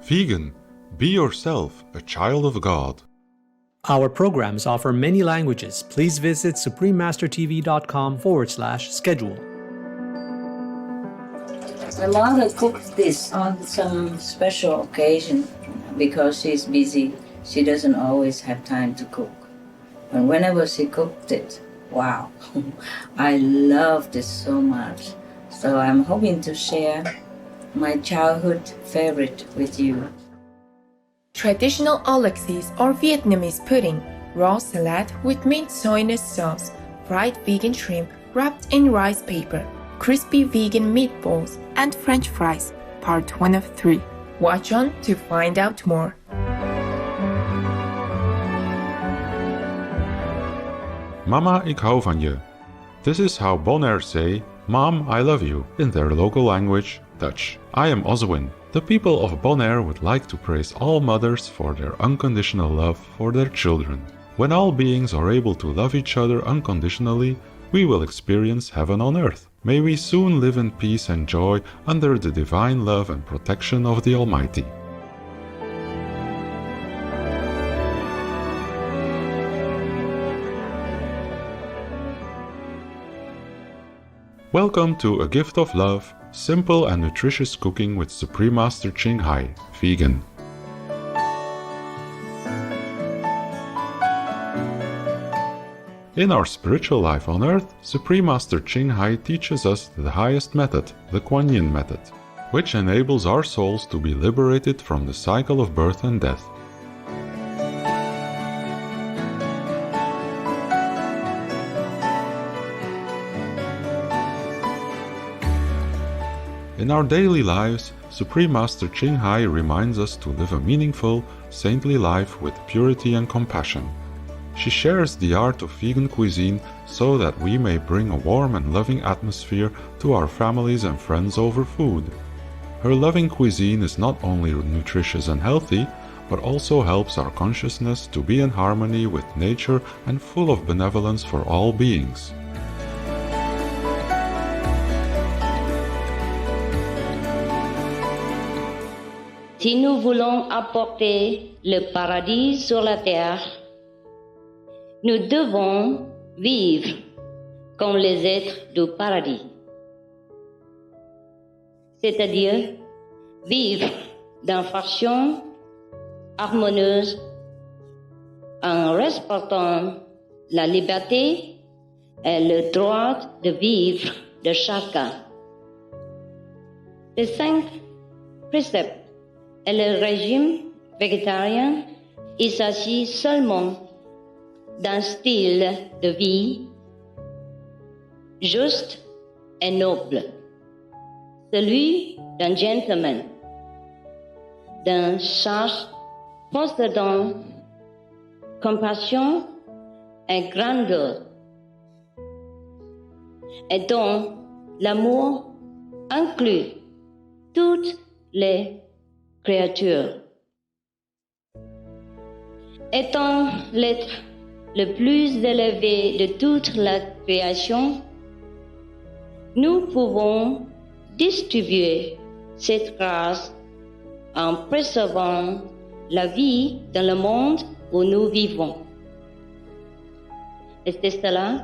Vegan, be yourself, a child of God. Our programs offer many languages. Please visit suprememastertv.com/schedule. My mother cooks this on some special occasion because she's busy. She doesn't always have time to cook. And whenever she cooked it, wow, I loved it so much. So I'm hoping to share my childhood favorite with you. Traditional Alexis or Vietnamese pudding, raw salad with mint soyness sauce, fried vegan shrimp wrapped in rice paper, crispy vegan meatballs, and French fries, part 1 of 3. Watch on to find out more. Mama, ik hou van je. This is how Bonaire say, Mom, I love you, in their local language, Dutch. I am Oswin. The people of Bonaire would like to praise all mothers for their unconditional love for their children. When all beings are able to love each other unconditionally, we will experience heaven on earth. May we soon live in peace and joy under the divine love and protection of the Almighty. Welcome to A Gift of Love, simple and nutritious cooking with Supreme Master Ching Hai, vegan. In our spiritual life on earth, Supreme Master Ching Hai teaches us the highest method, the Kuan Yin method, which enables our souls to be liberated from the cycle of birth and death. In our daily lives, Supreme Master Ching Hai reminds us to live a meaningful, saintly life with purity and compassion. She shares the art of vegan cuisine so that we may bring a warm and loving atmosphere to our families and friends over food. Her loving cuisine is not only nutritious and healthy, but also helps our consciousness to be in harmony with nature and full of benevolence for all beings. Si nous voulons apporter le paradis sur la terre, nous devons vivre comme les êtres du paradis. C'est-à-dire vivre d'une façon harmonieuse en respectant la liberté et le droit de vivre de chacun. Les 5 préceptes et le régime végétarien, il s'agit seulement d'un style de vie juste et noble, celui d'un gentleman, d'un sage possédant compassion et grandeur, et dont l'amour inclut toutes les créatures. Étant l'être le plus élevé de toute la création, nous pouvons distribuer cette grâce en préservant la vie dans le monde où nous vivons. Et c'est cela,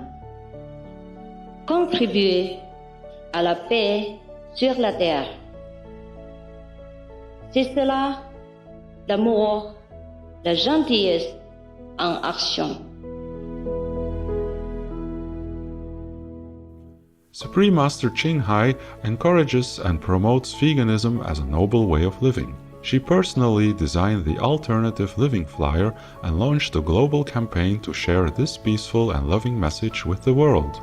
contribuer à la paix sur la terre. C'est cela, l'amour, la gentillesse en action. Supreme Master Ching Hai encourages and promotes veganism as a noble way of living. She personally designed the Alternative Living Flyer and launched a global campaign to share this peaceful and loving message with the world.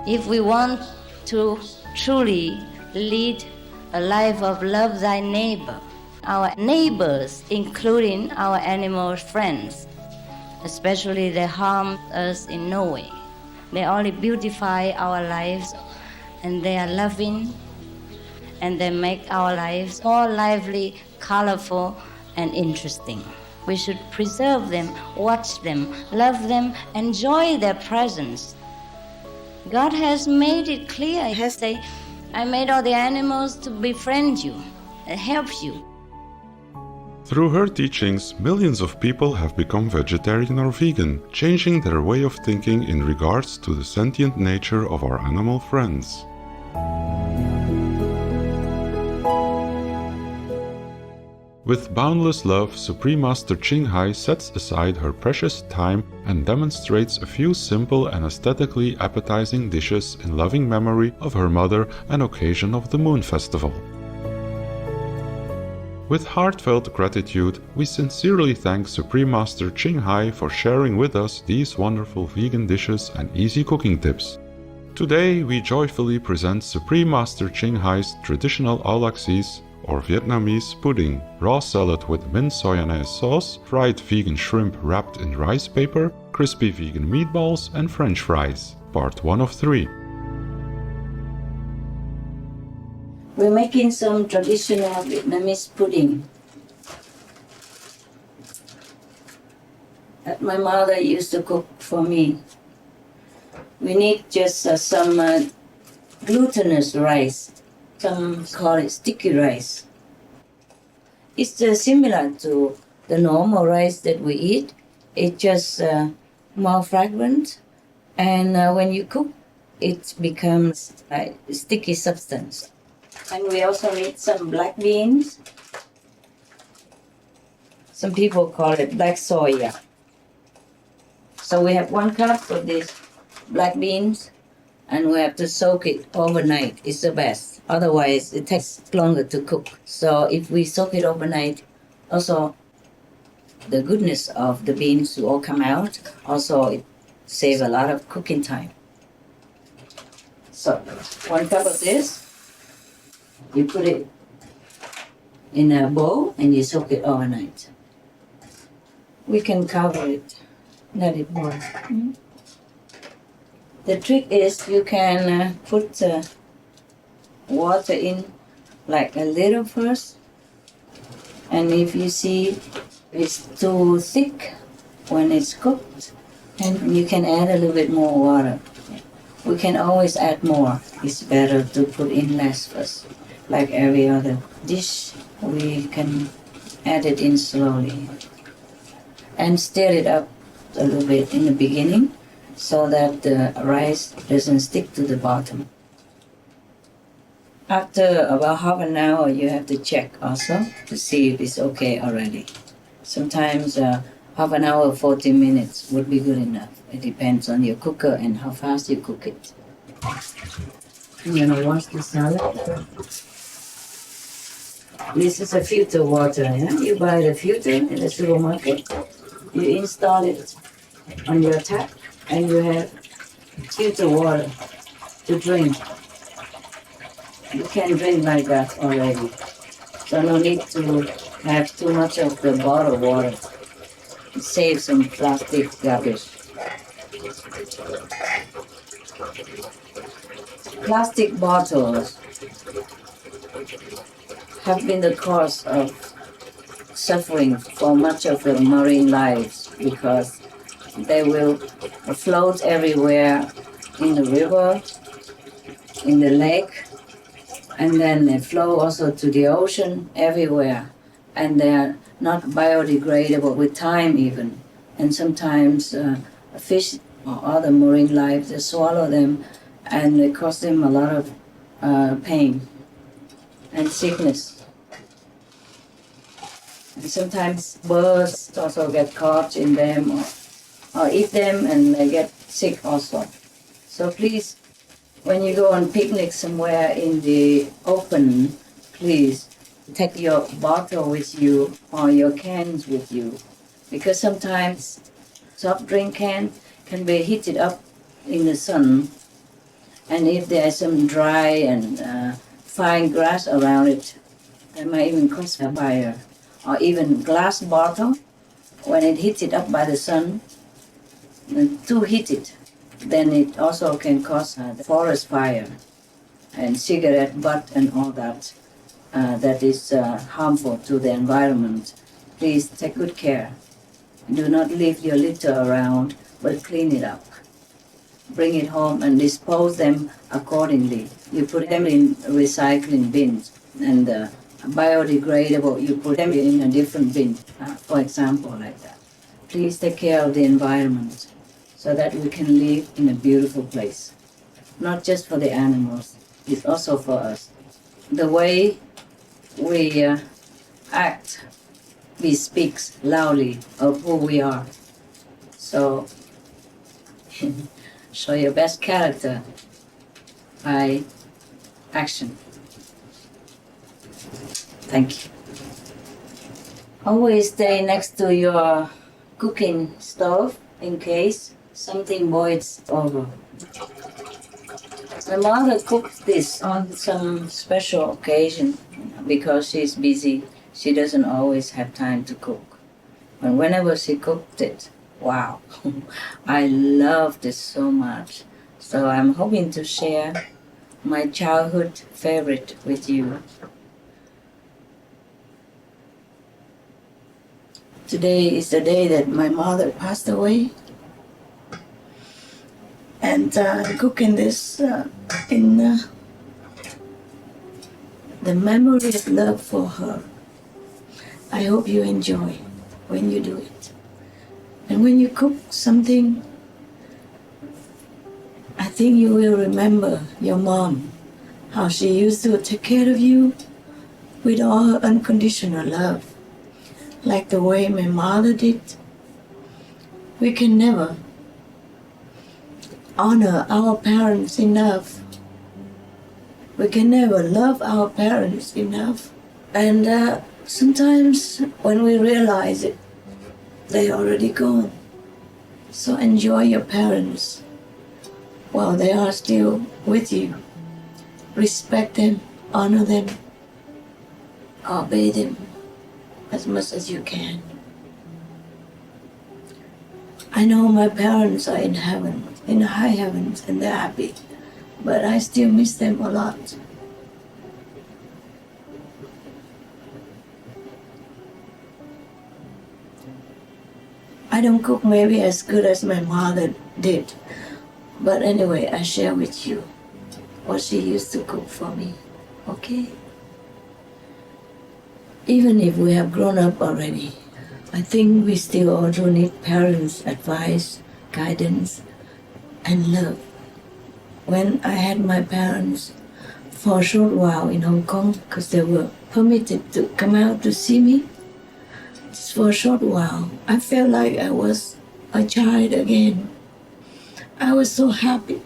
If we want to truly lead a life of love thy neighbor, our neighbors, including our animal friends, especially they harm us in no way. They only beautify our lives, and they are loving, and they make our lives more lively, colorful, and interesting. We should preserve them, watch them, love them, enjoy their presence. God has made it clear. He has said, I made all the animals to befriend you and help you. Through her teachings, millions of people have become vegetarian or vegan, changing their way of thinking in regards to the sentient nature of our animal friends. With boundless love, Supreme Master Ching Hai sets aside her precious time and demonstrates a few simple and aesthetically appetizing dishes in loving memory of her mother and occasion of the Moon Festival. With heartfelt gratitude, we sincerely thank Supreme Master Ching Hai for sharing with us these wonderful vegan dishes and easy cooking tips. Today, we joyfully present Supreme Master Ching Hai's traditional Aulaxis, or Vietnamese pudding, raw salad with mint soyonnaise sauce, fried vegan shrimp wrapped in rice paper, crispy vegan meatballs, and French fries. Part 1 of 3. We're making some traditional Vietnamese pudding that my mother used to cook for me. We need just some glutinous rice. Some call it sticky rice. It's similar to the normal rice that we eat. It's just more fragrant, and when you cook, it becomes like sticky substance. And we also need some black beans. Some people call it black soya. So we have 1 cup of these black beans, and we have to soak it overnight. It's the best. Otherwise, it takes longer to cook. So if we soak it overnight, also the goodness of the beans will all come out. Also, it saves a lot of cooking time. So 1 cup of this, you put it in a bowl and you soak it overnight. We can cover it, let it boil. The trick is you can put water in like a little first, and if you see it's too thick when it's cooked, and you can add a little bit more water. We can always add more. It's better to put in less first. Like every other dish, we can add it in slowly and stir it up a little bit in the beginning so that the rice doesn't stick to the bottom. After about half an hour, you have to check also to see if it's okay already. Sometimes half an hour, 40 minutes would be good enough. It depends on your cooker and how fast you cook it. I'm gonna wash the salad. This is a filter water. Yeah? You buy the filter in the supermarket. You install it on your tap, and you have filter water to drink. You can drink like that already. So no need to have too much of the bottled water. Save some plastic garbage. Plastic bottles have been the cause of suffering for much of the marine lives because they will float everywhere in the river, in the lake, and then they flow also to the ocean everywhere. And they are not biodegradable with time even. And sometimes fish or other marine life, they swallow them and it causes them a lot of pain and sickness. And sometimes birds also get caught in them or eat them and they get sick also. So please, when you go on picnic somewhere in the open, please take your bottle with you or your cans with you, because sometimes soft drink can be heated up in the sun, and if there's some dry and fine grass around it, it might even cause a fire. Or even glass bottle, when it heated up by the sun, too heated, then it also can cause a forest fire and cigarette butt and all that. That is harmful to the environment. Please take good care. Do not leave your litter around, but clean it up. bring it home and dispose them accordingly. You put them in recycling bins, and biodegradable, you put them in a different bin, for example, like that. Please take care of the environment so that we can live in a beautiful place. Not just for the animals, it's also for us. The way we act, we speak loudly of who we are. So, show your best character by action. Thank you. Always stay next to your cooking stove in case something boils over. My mother cooks this on some special occasion because she's busy. She doesn't always have time to cook. But whenever she cooked it, wow, I love this so much. So I'm hoping to share my childhood favorite with you. Today is the day that my mother passed away. And I'm cooking this in the memory of love for her. I hope you enjoy when you do it. And when you cook something, I think you will remember your mom, how she used to take care of you with all her unconditional love, like the way my mother did. We can never honor our parents enough. We can never love our parents enough. And sometimes when we realize it, they're already gone. So enjoy your parents while they are still with you. Respect them, honor them, obey them as much as you can. I know my parents are in heaven, in the high heavens, and they're happy, but I still miss them a lot. I don't cook maybe as good as my mother did, but anyway, I share with you what she used to cook for me, okay? Even if we have grown up already, I think we still also need parents' advice, guidance, and love. When I had my parents for a short while in Hong Kong, because they were permitted to come out to see me, just for a short while, I felt like I was a child again. I was so happy.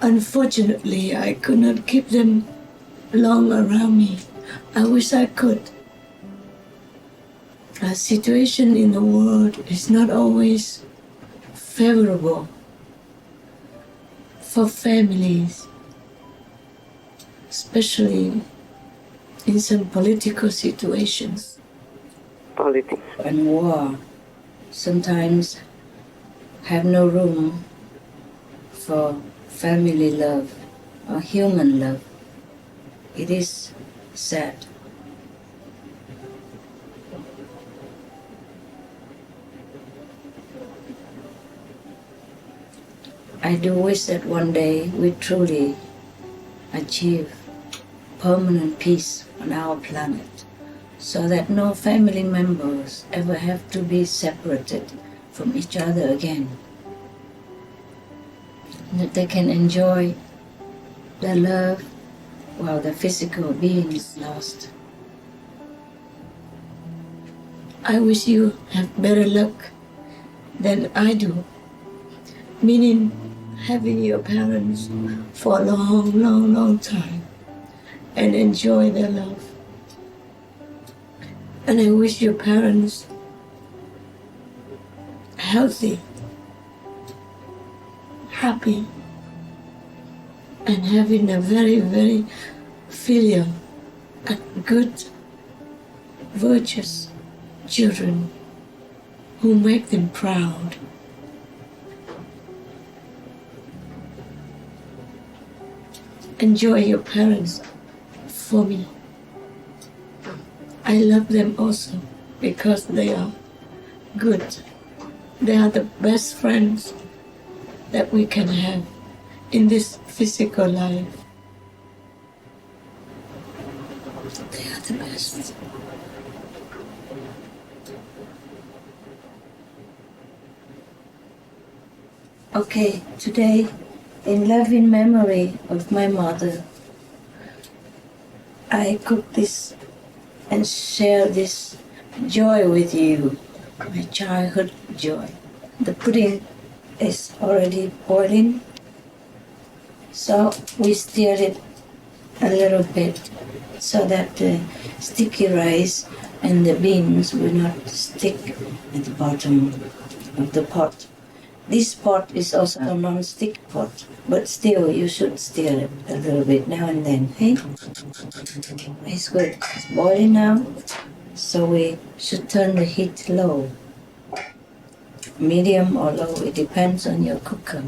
Unfortunately, I could not keep them long around me. I wish I could. The situation in the world is not always favorable for families, especially in some political situations. Politics and war sometimes have no room for family love or human love. It is sad. I do wish that one day we truly achieve permanent peace on our planet, so that no family members ever have to be separated from each other again. That they can enjoy their love while the physical being is lost. I wish you have better luck than I do, meaning having your parents for a long time and enjoy their love. And I wish your parents healthy, happy, and having a very filial and good, virtuous children who make them proud. Enjoy your parents for me. I love them also because they are good, They are the best friends that we can have in this physical life. They are the best. Okay, today, in loving memory of my mother, I cook this and share this joy with you, my childhood joy. The pudding is already boiling, so we stir it a little bit so that the sticky rice and the beans will not stick at the bottom of the pot. This pot is also a non-stick pot, but still you should stir it a little bit now and then, hey? It's good. It's boiling now, so we should turn the heat low. Medium or low, it depends on your cooker.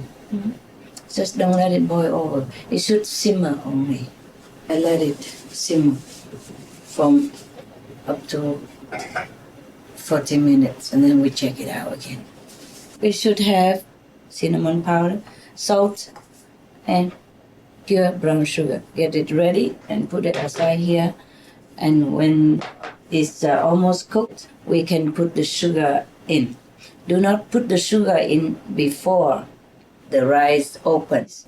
Just don't let it boil over. It should simmer only. I let it simmer from up to 40 minutes, and then we check it out again. We should have cinnamon powder, salt, and pure brown sugar. Get it ready and put it aside here. And when it's almost cooked, we can put the sugar in. Do not put the sugar in before the rice opens.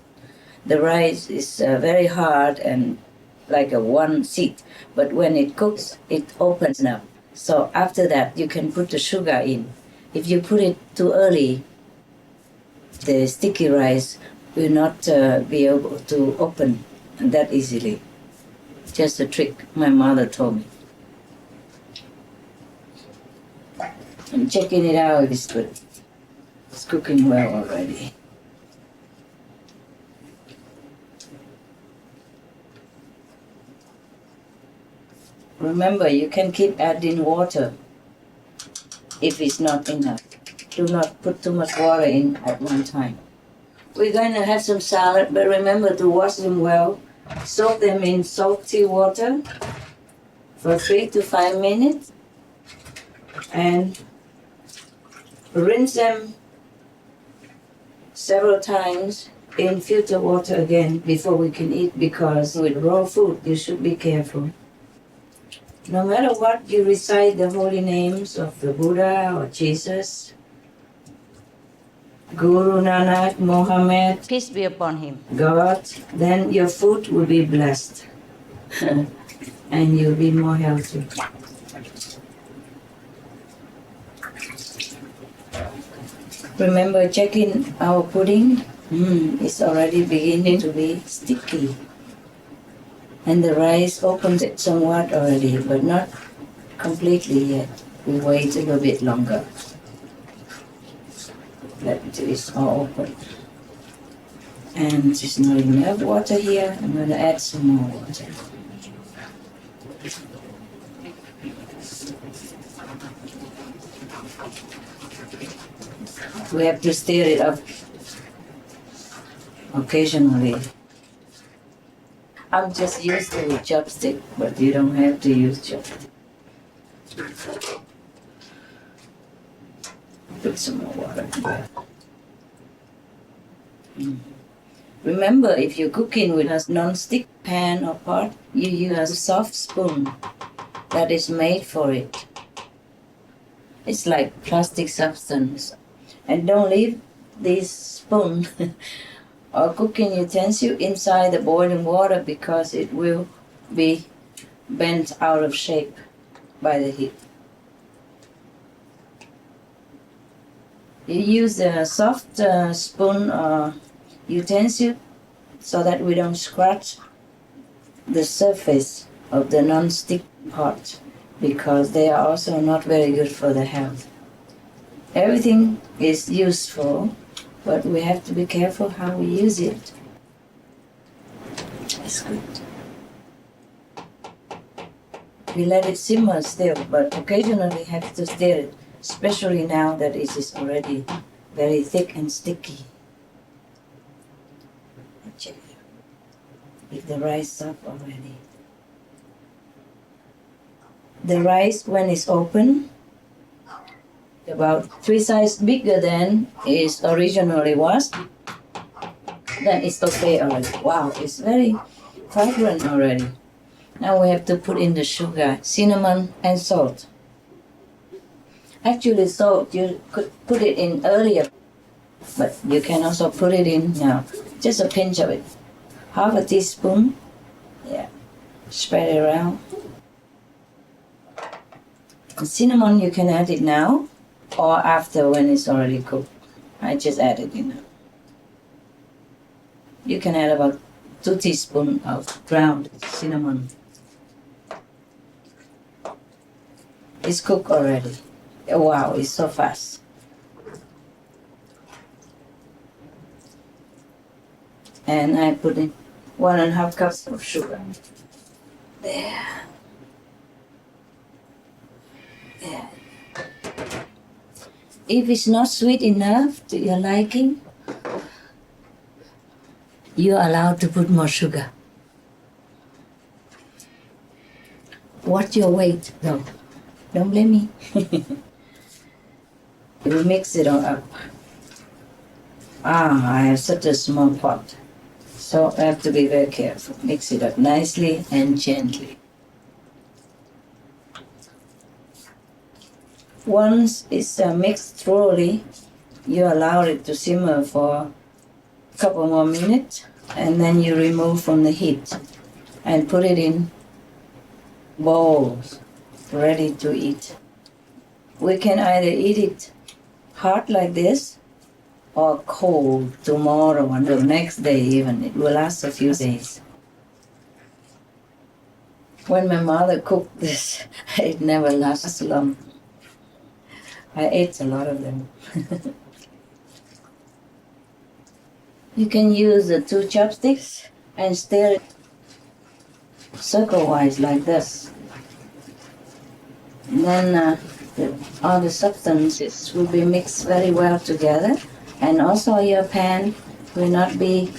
The rice is very hard and like a one seat, but when it cooks, it opens up. So after that, you can put the sugar in. If you put it too early, the sticky rice will not be able to open that easily. Just a trick my mother told me. I'm checking it out, it's good. It's cooking well already. Remember, you can keep adding water if it's not enough. Do not put too much water in at one time. We're going to have some salad, but remember to wash them well. Soak them in salty water for 3 to 5 minutes and rinse them several times in filter water again before we can eat, because with raw food you should be careful. No matter what, you recite the holy names of the Buddha or Jesus, Guru Nanak, Mohammed, Peace be upon him. God, then your food will be blessed and you'll be more healthy. Remember checking our pudding? It's already beginning to be sticky. And the rice opens it somewhat already, but not completely yet. We wait a little bit longer. Let it all open. And there's not enough water here. I'm going to add some more water. We have to stir it up occasionally. I'm just used to chopstick, but you don't have to use chopstick. Put some more water in there. Remember, if you're cooking with a non-stick pan or pot, you use a soft spoon that is made for it. It's like plastic substance. And don't leave this spoon or cooking utensil inside the boiling water, because it will be bent out of shape by the heat. You use a soft spoon or utensil so that we don't scratch the surface of the non-stick pot, because they are also not very good for the health. Everything is useful, but we have to be careful how we use it. It's good. We let it simmer still, but occasionally have to stir it, especially now that it is already very thick and sticky. Check it out. If the rice is up already. The rice, when it's open, about 3 sizes bigger than it originally was, then it's okay already. Wow, it's very vibrant already. Now we have to put in the sugar, cinnamon, and salt. Actually, salt, you could put it in earlier, but you can also put it in now. Just a pinch of it. Half a teaspoon. Yeah. Spread it around. The cinnamon, you can add it now or after when it's already cooked. I just added it now. You can add about 2 teaspoons of ground cinnamon. It's cooked already. Wow, it's so fast. And I put in 1.5 cups of sugar. There. There. If it's not sweet enough to your liking, you're allowed to put more sugar. Watch your weight, though. Don't blame me. You mix it all up. I have such a small pot, so I have to be very careful. Mix it up nicely and gently. Once it's mixed thoroughly, you allow it to simmer for a couple more minutes, and then you remove from the heat and put it in bowls ready to eat. We can either eat it hot like this or cold tomorrow and the next day even. It will last a few days. When my mother cooked this, it never lasts long. I ate a lot of them. You can use the 2 chopsticks and stir it circle-wise like this. And then all the substances will be mixed very well together, and also your pan will not be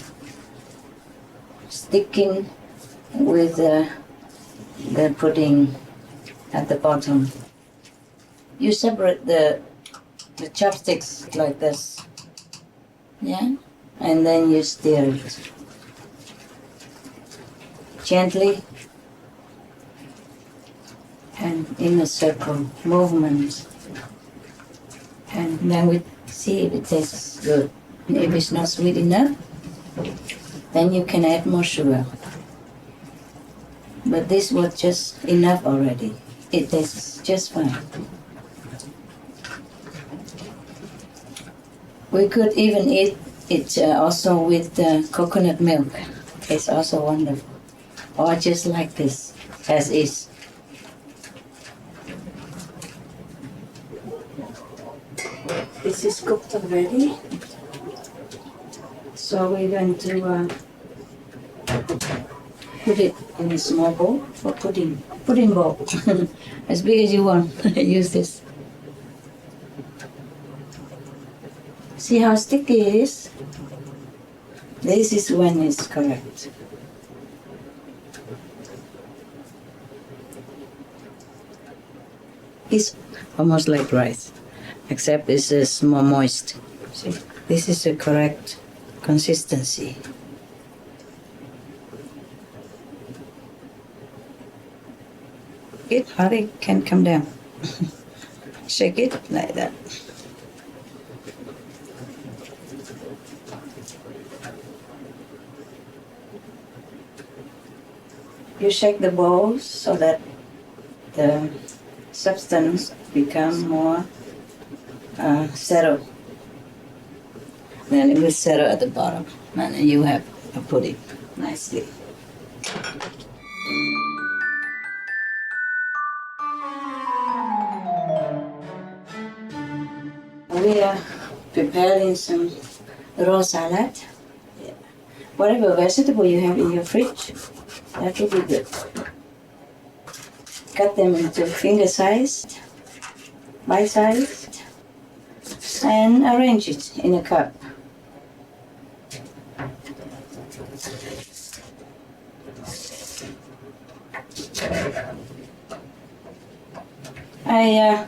sticking with the pudding at the bottom. You separate the chopsticks like this, yeah, and then you stir it gently and in a circle movement, and then we see if it tastes good. If it's not sweet enough, then you can add more sugar. But this was just enough already. It tastes just fine. We could even eat it also with coconut milk. It's also wonderful. Or just like this, as is. This is cooked already. So we're going to put it in a small bowl for pudding. Pudding bowl. As big as you want. Use this. See how sticky it is? This is when it's correct. It's almost like rice, except it's more moist. See, this is the correct consistency. It hardly can come down. Shake it like that. You shake the bowl so that the substance become more settled. Then it will settle at the bottom, and then you have a pudding nicely. We are preparing some raw salad. Yeah. Whatever vegetable you have in your fridge, that will be good. Cut them into finger-sized, bite-sized, and arrange it in a cup. I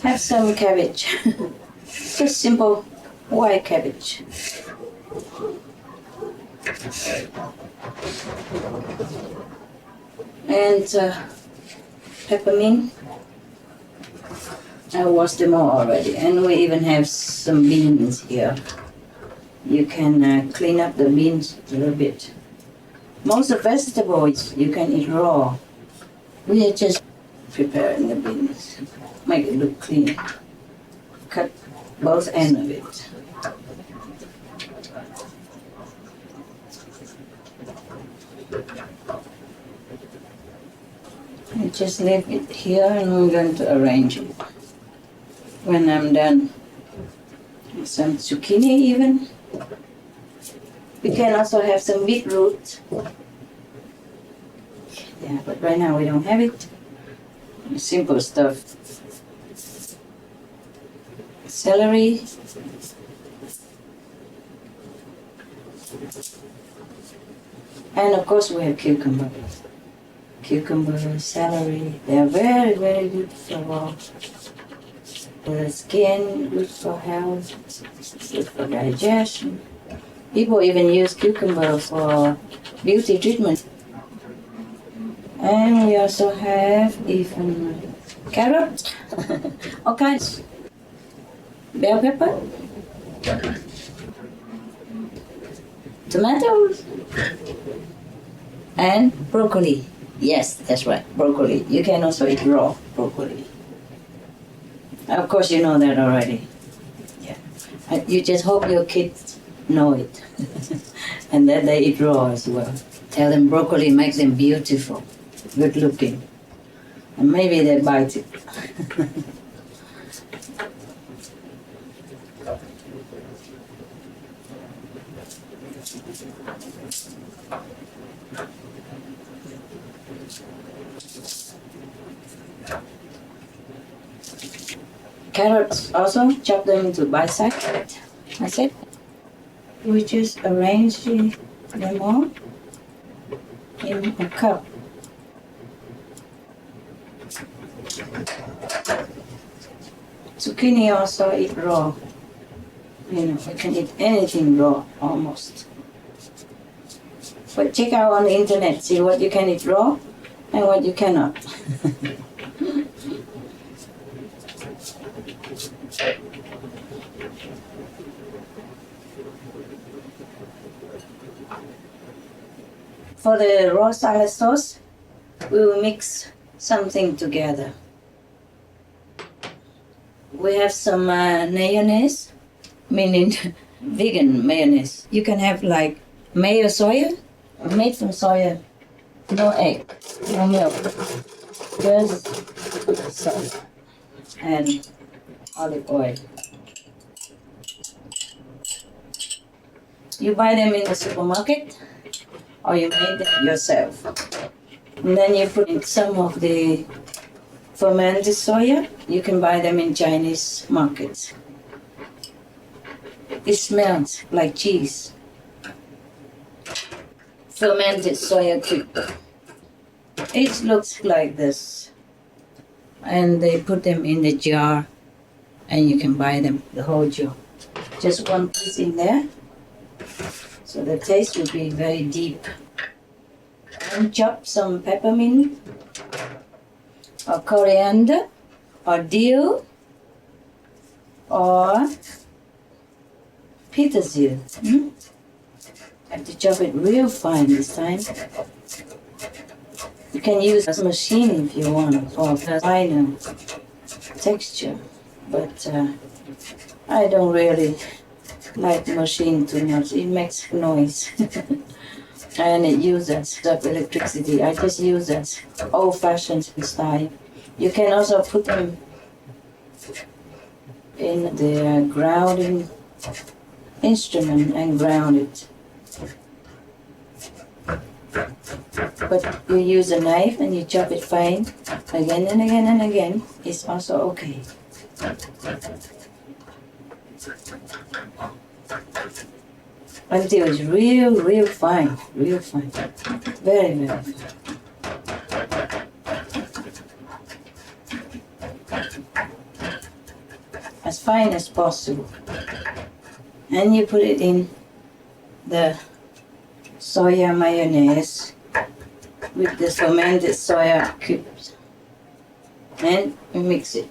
have some cabbage. Just simple white cabbage. And peppermint. I washed them all already. And we even have some beans here. You can clean up the beans a little bit. Most of vegetables you can eat raw. We are just preparing the beans. Make it look clean. Cut both ends of it. I just leave it here and I'm going to arrange it. When I'm done, some zucchini even. We can also have some beetroot. Yeah, but right now we don't have it. Simple stuff. Celery. And of course we have cucumber. Cucumber, celery, they are very, very good for the skin, good for health, good for digestion. People even use cucumber for beauty treatment. And we also have even carrot, all kinds. Bell pepper, tomatoes, and broccoli. Yes, that's right, broccoli. You can also eat raw broccoli. Of course, you know that already. Yeah. You just hope your kids know it and that they eat raw as well. Tell them broccoli makes them beautiful, good looking. And maybe they bite it. Carrots also, chop them into bite-sized. That's it. We just arrange them all in a cup. Zucchini also eat raw. You know, we can eat anything raw, almost. But check out on the internet, see what you can eat raw and what you cannot. For the raw salad sauce, we will mix something together. We have some mayonnaise, meaning vegan mayonnaise. You can have like mayo soya, made from soya, no egg, no milk, just salt and olive oil. You buy them in the supermarket or you make them yourself. And then you put in some of the fermented soya. You can buy them in Chinese markets. It smells like cheese. Fermented soya cube. It looks like this. And they put them in the jar and you can buy them, the whole jar. Just one piece in there. So the taste will be very deep. And chop some peppermint or coriander or dill or petersil. Have to chop it real fine this time. You can use a machine if you want for finer texture, but I don't really like machine too much. It makes noise. And it uses up electricity. I just use that old-fashioned style. You can also put them in the grounding instrument and ground it. But you use a knife and you chop it fine again and again and again. It's also okay. Until it's real fine, real fine. Very, very fine. fine as possible. And you put it in the soya mayonnaise with the fermented soya cubes. And you mix it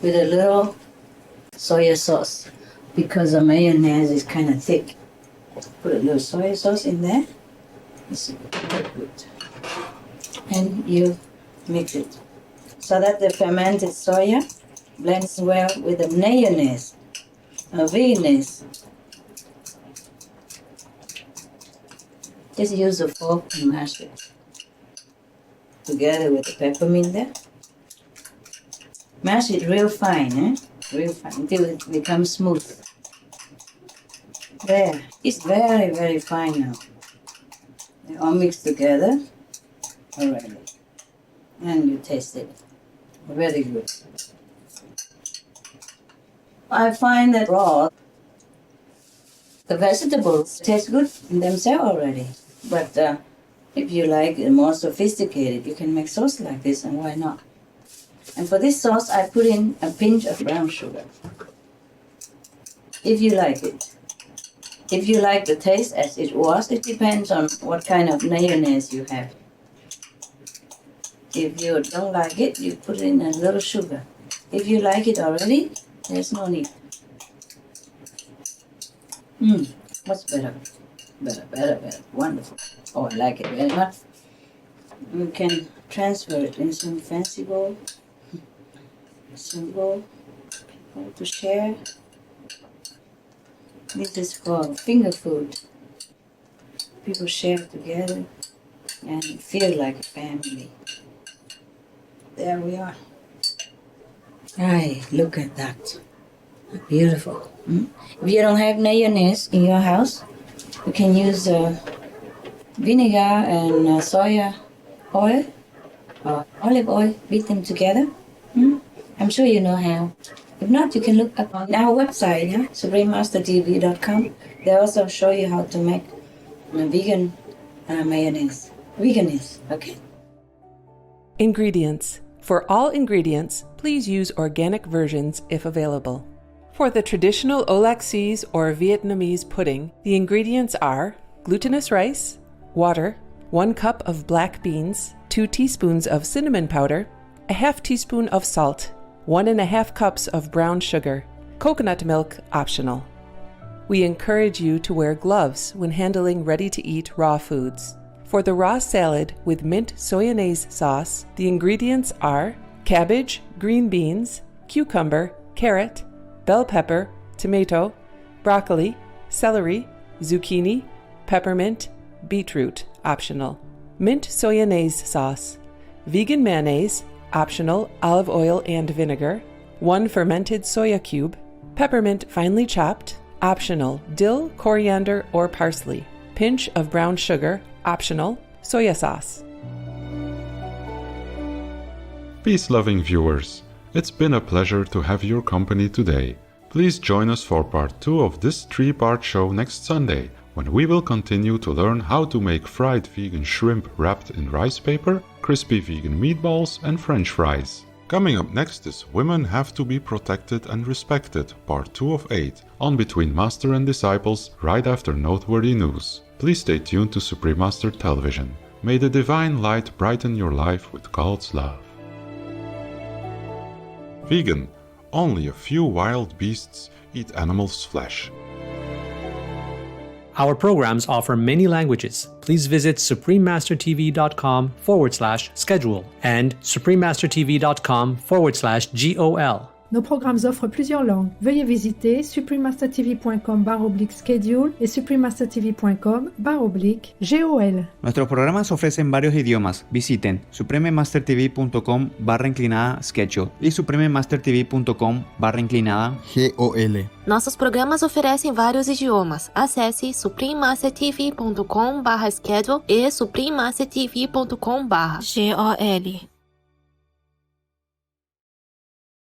with a little soya sauce because the mayonnaise is kind of thick. Put a little soya sauce in there. It's good. And you mix it so that the fermented soya blends well with the mayonnaise, mayonnaise. Just use a fork and mash it together with the peppermint there. Mash it real fine, real fine until it becomes smooth. There, it's very, very fine now. They all mix together already. And you taste it. Very good. I find that raw, the vegetables taste good in themselves already. But if you like it more sophisticated, you can make sauce like this, and why not? And for this sauce, I put in a pinch of brown sugar. If you like it. If you like the taste as it was, it depends on what kind of mayonnaise you have. If you don't like it, you put in a little sugar. If you like it already, there's no need. What's better? Better. Wonderful. Oh, I like it very much. You can transfer it in some fancy bowl. Some bowl to share. This is for finger food. People share together and feel like a family. There we are. Aye, look at that. Beautiful. If you don't have mayonnaise in your house, you can use vinegar and soya oil or olive oil, beat them together. I'm sure you know how. If not, you can look up on our website, suprememastertv.com. They also show you how to make vegan mayonnaise. Veganese, okay? Ingredients. For all ingredients, please use organic versions if available. For the traditional Olaxese or Vietnamese pudding, the ingredients are glutinous rice, water, 1 cup of black beans, 2 teaspoons of cinnamon powder, a half teaspoon of salt, 1.5 cups of brown sugar, coconut milk optional. We encourage you to wear gloves when handling ready-to-eat raw foods. For the raw salad with mint soyonnaise sauce, the ingredients are cabbage, green beans, cucumber, carrot, bell pepper, tomato, broccoli, celery, zucchini, peppermint, beetroot optional. Mint soyonnaise sauce, vegan mayonnaise optional, olive oil and vinegar, 1 fermented soya cube, peppermint finely chopped, optional, dill, coriander, or parsley, pinch of brown sugar, optional, soya sauce. Peace-loving viewers, it's been a pleasure to have your company today. Please join us for part 2 of this 3-part show next Sunday, when we will continue to learn how to make fried vegan shrimp wrapped in rice paper, crispy vegan meatballs, and French fries. Coming up next is Women Have to Be Protected and Respected, part 2 of 8, on Between Master and Disciples, right after noteworthy news. Please stay tuned to Supreme Master Television. May the divine light brighten your life with God's love. Vegan. Only a few wild beasts eat animals' flesh. Our programs offer many languages. Please visit suprememastertv.com/schedule and suprememastertv.com/GOL. Nos programmes offrent plusieurs langues. Veuillez visiter suprememastertv.com/schedule et suprememastertv.com/GOL. Nuestros programas ofrecen varios idiomas. Visiten suprememastertv.com/schedule e suprememastertv.com/GOL. Nossos programas oferecem vários idiomas. Acesse suprememastertv.com/schedule e suprememastertv.com/GOL.